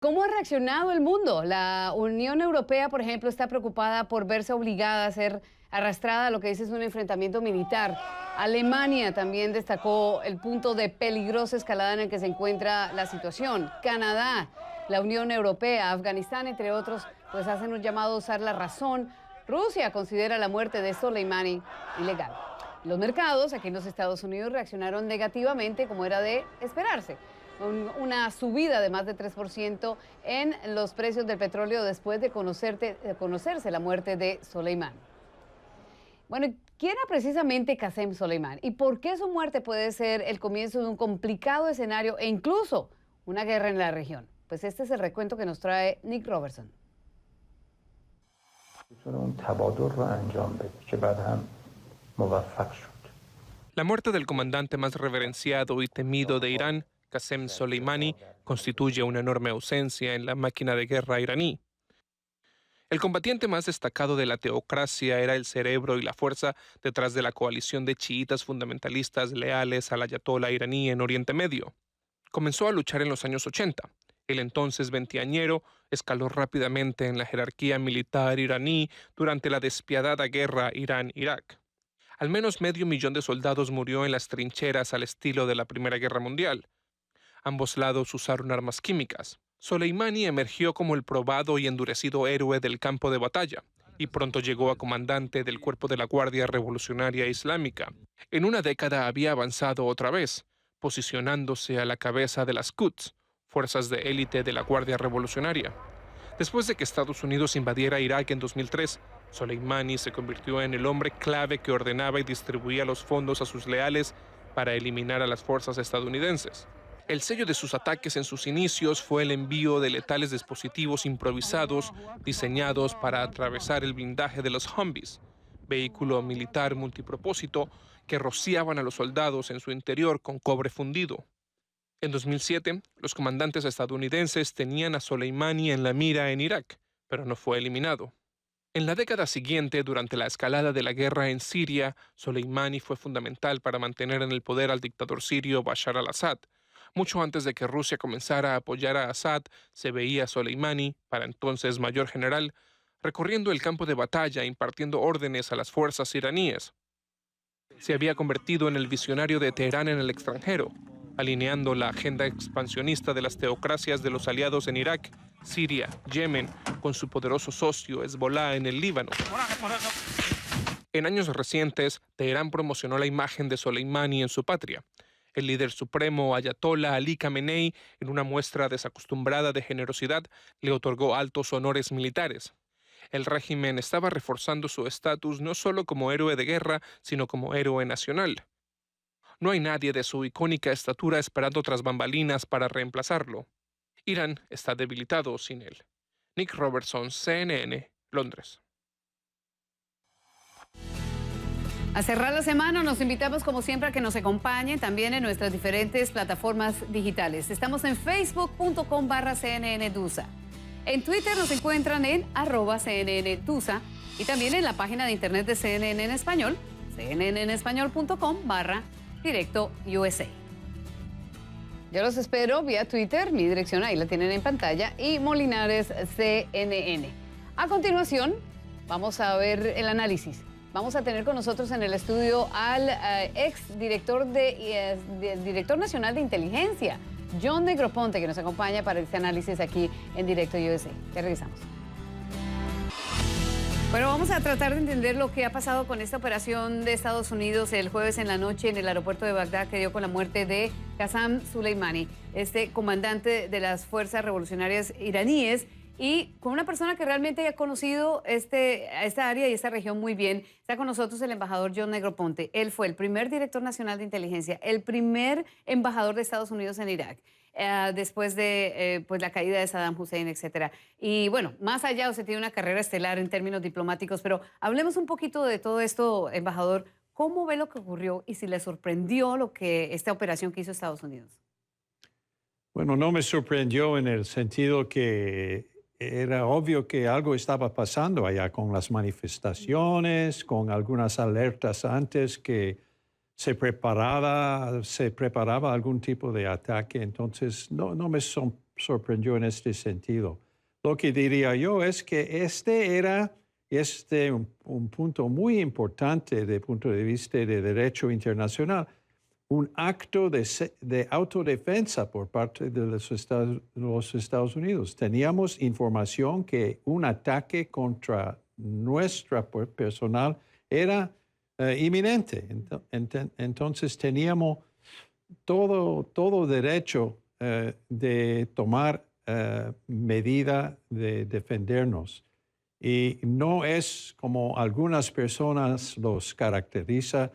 ¿Cómo ha reaccionado el mundo? La Unión Europea, por ejemplo, está preocupada por verse obligada a ser arrastrada a lo que dice es un enfrentamiento militar. Alemania también destacó el punto de peligrosa escalada en el que se encuentra la situación. Canadá, la Unión Europea, Afganistán, entre otros, pues hacen un llamado a usar la razón. Rusia considera la muerte de Soleimani ilegal. Los mercados aquí en los Estados Unidos reaccionaron negativamente, como era de esperarse. Una subida de más de 3% en los precios del petróleo después de conocerse la muerte de Soleimani. Bueno, ¿quién era precisamente Qasem Soleimani? ¿Y por qué su muerte puede ser el comienzo de un complicado escenario e incluso una guerra en la región? Pues este es el recuento que nos trae Nick Robertson. La muerte del comandante más reverenciado y temido de Irán, Qasem Soleimani, constituye una enorme ausencia en la máquina de guerra iraní. El combatiente más destacado de la teocracia era el cerebro y la fuerza detrás de la coalición de chiitas fundamentalistas leales al ayatolá iraní en Oriente Medio. Comenzó a luchar en los años 80. El entonces veinteañero escaló rápidamente en la jerarquía militar iraní durante la despiadada guerra Irán-Irak. Al menos 500.000 de soldados murió en las trincheras al estilo de la Primera Guerra Mundial. Ambos lados usaron armas químicas. Soleimani emergió como el probado y endurecido héroe del campo de batalla y pronto llegó a comandante del cuerpo de la Guardia Revolucionaria Islámica. En una década había avanzado otra vez, posicionándose a la cabeza de las Quds, fuerzas de élite de la Guardia Revolucionaria. Después de que Estados Unidos invadiera Irak en 2003, Soleimani se convirtió en el hombre clave que ordenaba y distribuía los fondos a sus leales para eliminar a las fuerzas estadounidenses. El sello de sus ataques en sus inicios fue el envío de letales dispositivos improvisados diseñados para atravesar el blindaje de los Humvees, vehículo militar multipropósito que rociaban a los soldados en su interior con cobre fundido. En 2007, los comandantes estadounidenses tenían a Soleimani en la mira en Irak, pero no fue eliminado. En la década siguiente, durante la escalada de la guerra en Siria, Soleimani fue fundamental para mantener en el poder al dictador sirio Bashar al-Assad. Mucho antes de que Rusia comenzara a apoyar a Assad, se veía a Soleimani, para entonces mayor general, recorriendo el campo de batalla impartiendo órdenes a las fuerzas iraníes. Se había convertido en el visionario de Teherán en el extranjero, alineando la agenda expansionista de las teocracias de los aliados en Irak, Siria, Yemen, con su poderoso socio Hezbollah en el Líbano. En años recientes, Teherán promocionó la imagen de Soleimani en su patria. El líder supremo Ayatollah Ali Khamenei, en una muestra desacostumbrada de generosidad, le otorgó altos honores militares. El régimen estaba reforzando su estatus no solo como héroe de guerra, sino como héroe nacional. No hay nadie de su icónica estatura esperando tras bambalinas para reemplazarlo. Irán está debilitado sin él. Nick Robertson, CNN, Londres. A cerrar la semana nos invitamos como siempre a que nos acompañen también en nuestras diferentes plataformas digitales. Estamos en facebook.com/CNNTusa. En Twitter nos encuentran en @CNNTusa y también en la página de internet de CNN en español, cnnespañol.com/directo USA. Yo los espero vía Twitter, mi dirección ahí la tienen en pantalla, y Molinares CNN. A continuación, vamos a ver el análisis. Vamos a tener con nosotros en el estudio al director nacional de inteligencia, John Negroponte, que nos acompaña para este análisis aquí en Directo USA. Ya regresamos. Bueno, vamos a tratar de entender lo que ha pasado con esta operación de Estados Unidos el jueves en la noche en el aeropuerto de Bagdad, que dio con la muerte de Qasem Soleimani, este comandante de las fuerzas revolucionarias iraníes, y con una persona que realmente ha conocido esta área y esta región muy bien. Está con nosotros el embajador John Negroponte. Él fue el primer director nacional de inteligencia, el primer embajador de Estados Unidos en Irak, después de pues la caída de Saddam Hussein, etcétera. Y bueno, más allá, usted tiene una carrera estelar en términos diplomáticos, pero hablemos un poquito de todo esto, embajador. ¿Cómo ve lo que ocurrió y si le sorprendió esta operación que hizo Estados Unidos? Bueno, no me sorprendió en el sentido que era obvio que algo estaba pasando allá con las manifestaciones, con algunas alertas antes que se preparaba algún tipo de ataque. Entonces, no me sorprendió en este sentido. Lo que diría yo es que este era un punto muy importante desde el punto de vista de derecho internacional, un acto de autodefensa por parte de los Estados Unidos. Teníamos información que un ataque contra nuestra personal era inminente. Entonces teníamos todo derecho de tomar medida de defendernos. Y no es como algunas personas los caracteriza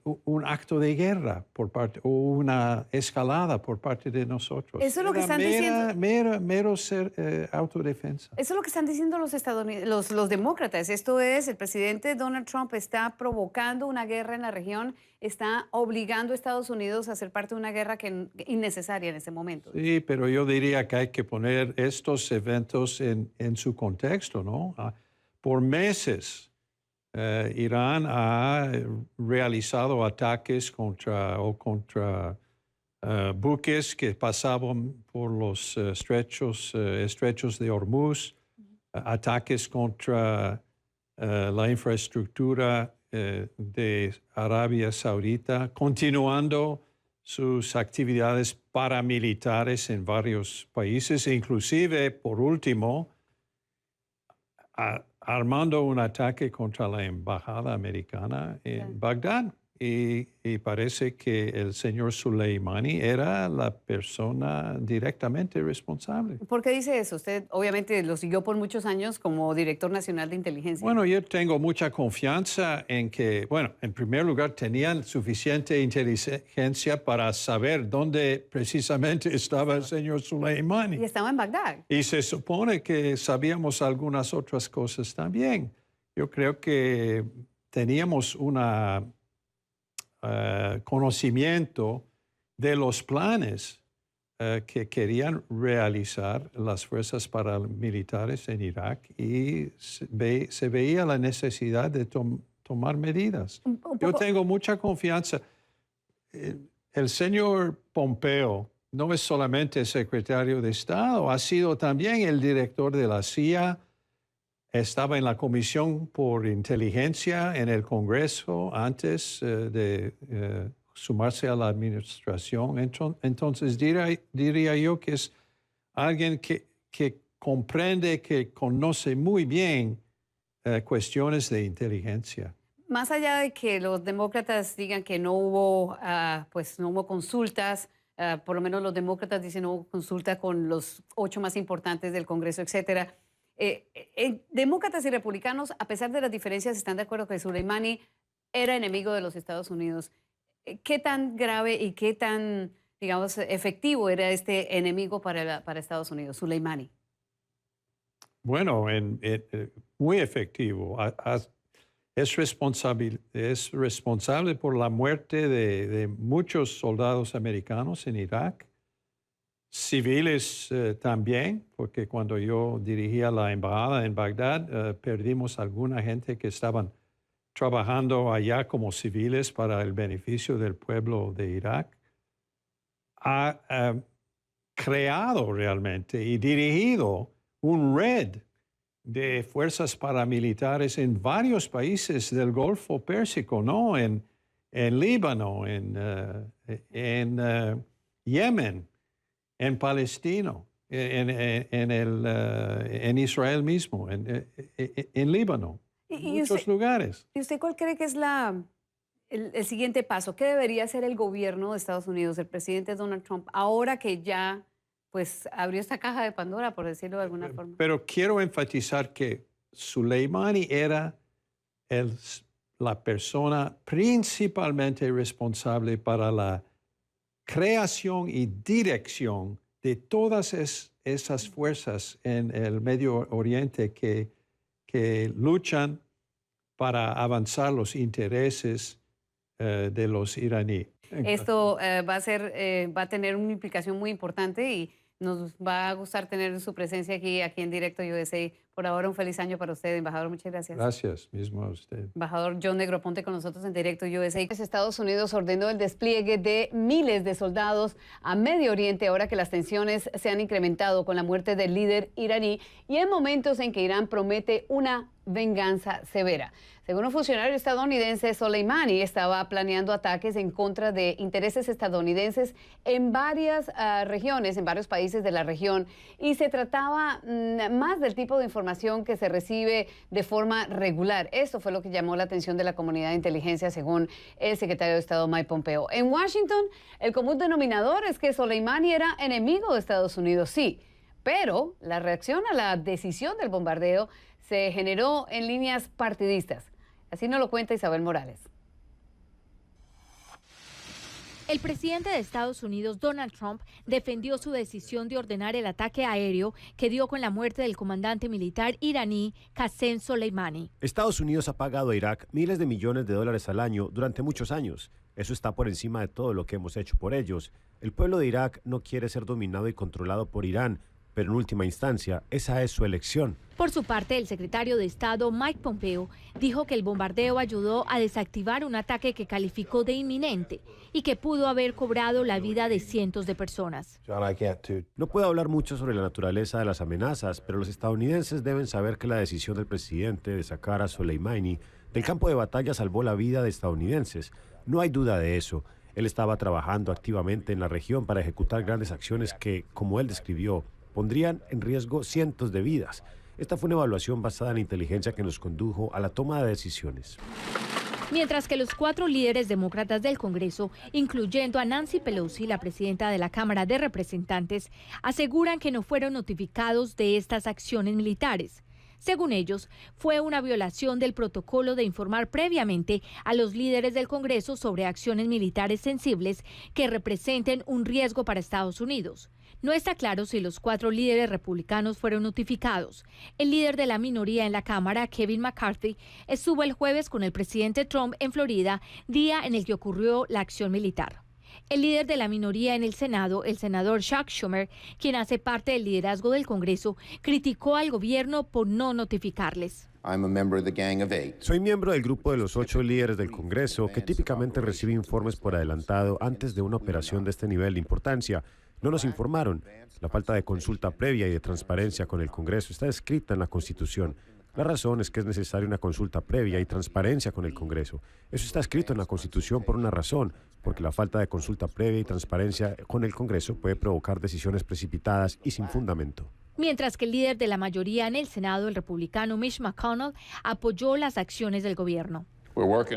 un acto de guerra por parte o una escalada por parte de nosotros. Eso es lo que están diciendo. Mero ser autodefensa. Eso es lo que están diciendo los demócratas. Esto es, el presidente Donald Trump está provocando una guerra en la región, está obligando a Estados Unidos a ser parte de una guerra innecesaria en este momento. Sí, pero yo diría que hay que poner estos eventos en su contexto, ¿no? Por meses, Irán ha realizado ataques contra buques que pasaban por los estrechos de Hormuz, ataques contra la infraestructura de Arabia Saudita, continuando sus actividades paramilitares en varios países, inclusive, por último, armando un ataque contra la embajada americana en Bagdad. Y parece que el señor Soleimani era la persona directamente responsable. ¿Por qué dice eso? Usted obviamente lo siguió por muchos años como director nacional de inteligencia. Bueno, yo tengo mucha confianza en que, bueno, en primer lugar, tenían suficiente inteligencia para saber dónde precisamente estaba el señor Soleimani. Y estaba en Bagdad. Y se supone que sabíamos algunas otras cosas también. Yo creo que teníamos una conocimiento de los planes que querían realizar las fuerzas paramilitares en Irak y se veía la necesidad de tomar medidas. Yo tengo mucha confianza. El señor Pompeo no es solamente secretario de Estado, ha sido también el director de la CIA. Estaba en la Comisión por Inteligencia en el Congreso antes de sumarse a la administración. Entonces, diría yo que es alguien que comprende, que conoce muy bien cuestiones de inteligencia. Más allá de que los demócratas digan que no hubo, no hubo consultas, por lo menos los demócratas dicen no hubo consulta con los 8 más importantes del Congreso, etcétera. Demócratas y republicanos, a pesar de las diferencias, están de acuerdo que Soleimani era enemigo de los Estados Unidos. ¿Qué tan grave y qué tan, digamos, efectivo era este enemigo para Estados Unidos, Soleimani? Bueno, muy efectivo. Es responsable por la muerte de muchos soldados americanos en Irak. Civiles también, porque cuando yo dirigía la embajada en Bagdad, perdimos alguna gente que estaban trabajando allá como civiles para el beneficio del pueblo de Irak. Ha creado realmente y dirigido un red de fuerzas paramilitares en varios países del Golfo Pérsico, ¿no? En Líbano, en Yemen, en Palestina, en Israel mismo, en Líbano, en muchos lugares. ¿Y usted cuál cree que es el siguiente paso? ¿Qué debería hacer el gobierno de Estados Unidos, el presidente Donald Trump, ahora que ya pues abrió esta caja de Pandora, por decirlo de alguna forma? Pero quiero enfatizar que Soleimani era la persona principalmente responsable para la creación y dirección de todas esas fuerzas en el Medio Oriente que luchan para avanzar los intereses de los iraníes. Esto va a tener una implicación muy importante y nos va a gustar tener su presencia aquí en Directo USA. Por ahora, un feliz año para usted, embajador. Muchas gracias. Gracias, mismo a usted. Embajador John Negroponte con nosotros en Directo USA. Estados Unidos ordenó el despliegue de miles de soldados a Medio Oriente ahora que las tensiones se han incrementado con la muerte del líder iraní y en momentos en que Irán promete una venganza severa. Según un funcionario estadounidense, Soleimani estaba planeando ataques en contra de intereses estadounidenses en varias regiones, en varios países de la región, y se trataba más del tipo de información que se recibe de forma regular. Esto fue lo que llamó la atención de la comunidad de inteligencia, según el secretario de Estado Mike Pompeo. En Washington, el común denominador es que Soleimani era enemigo de Estados Unidos, sí, pero la reacción a la decisión del bombardeo se generó en líneas partidistas. Así nos lo cuenta Isabel Morales. El presidente de Estados Unidos, Donald Trump, defendió su decisión de ordenar el ataque aéreo que dio con la muerte del comandante militar iraní Qasem Soleimani. Estados Unidos ha pagado a Irak miles de millones de dólares al año durante muchos años. Eso está por encima de todo lo que hemos hecho por ellos. El pueblo de Irak no quiere ser dominado y controlado por Irán, pero en última instancia, esa es su elección. Por su parte, el secretario de Estado, Mike Pompeo, dijo que el bombardeo ayudó a desactivar un ataque que calificó de inminente y que pudo haber cobrado la vida de cientos de personas. No puedo hablar mucho sobre la naturaleza de las amenazas, pero los estadounidenses deben saber que la decisión del presidente de sacar a Soleimani del campo de batalla salvó la vida de estadounidenses. No hay duda de eso. Él estaba trabajando activamente en la región para ejecutar grandes acciones que, como él describió, pondrían en riesgo cientos de vidas. Esta fue una evaluación basada en la inteligencia que nos condujo a la toma de decisiones. Mientras que los 4 líderes demócratas del Congreso, incluyendo a Nancy Pelosi, la presidenta de la Cámara de Representantes, aseguran que no fueron notificados de estas acciones militares. Según ellos, fue una violación del protocolo de informar previamente a los líderes del Congreso sobre acciones militares sensibles que representen un riesgo para Estados Unidos. No está claro si los 4 líderes republicanos fueron notificados. El líder de la minoría en la Cámara, Kevin McCarthy, estuvo el jueves con el presidente Trump en Florida, día en el que ocurrió la acción militar. El líder de la minoría en el Senado, el senador Chuck Schumer, quien hace parte del liderazgo del Congreso, criticó al gobierno por no notificarles. Soy miembro del grupo de los 8 líderes del Congreso que típicamente recibe informes por adelantado antes de una operación de este nivel de importancia. No nos informaron. La falta de consulta previa y de transparencia con el Congreso está escrita en la Constitución. La razón es que es necesaria una consulta previa y transparencia con el Congreso. Eso está escrito en la Constitución por una razón, porque la falta de consulta previa y transparencia con el Congreso puede provocar decisiones precipitadas y sin fundamento. Mientras que el líder de la mayoría en el Senado, el republicano Mitch McConnell, apoyó las acciones del gobierno.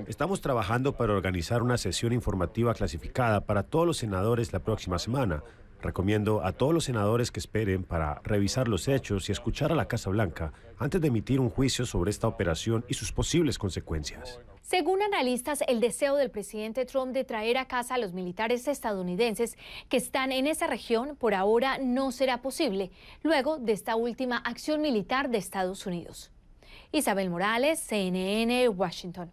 Estamos trabajando para organizar una sesión informativa clasificada para todos los senadores la próxima semana. Recomiendo a todos los senadores que esperen para revisar los hechos y escuchar a la Casa Blanca antes de emitir un juicio sobre esta operación y sus posibles consecuencias. Según analistas, el deseo del presidente Trump de traer a casa a los militares estadounidenses que están en esa región por ahora no será posible, luego de esta última acción militar de Estados Unidos. Isabel Morales, CNN, Washington.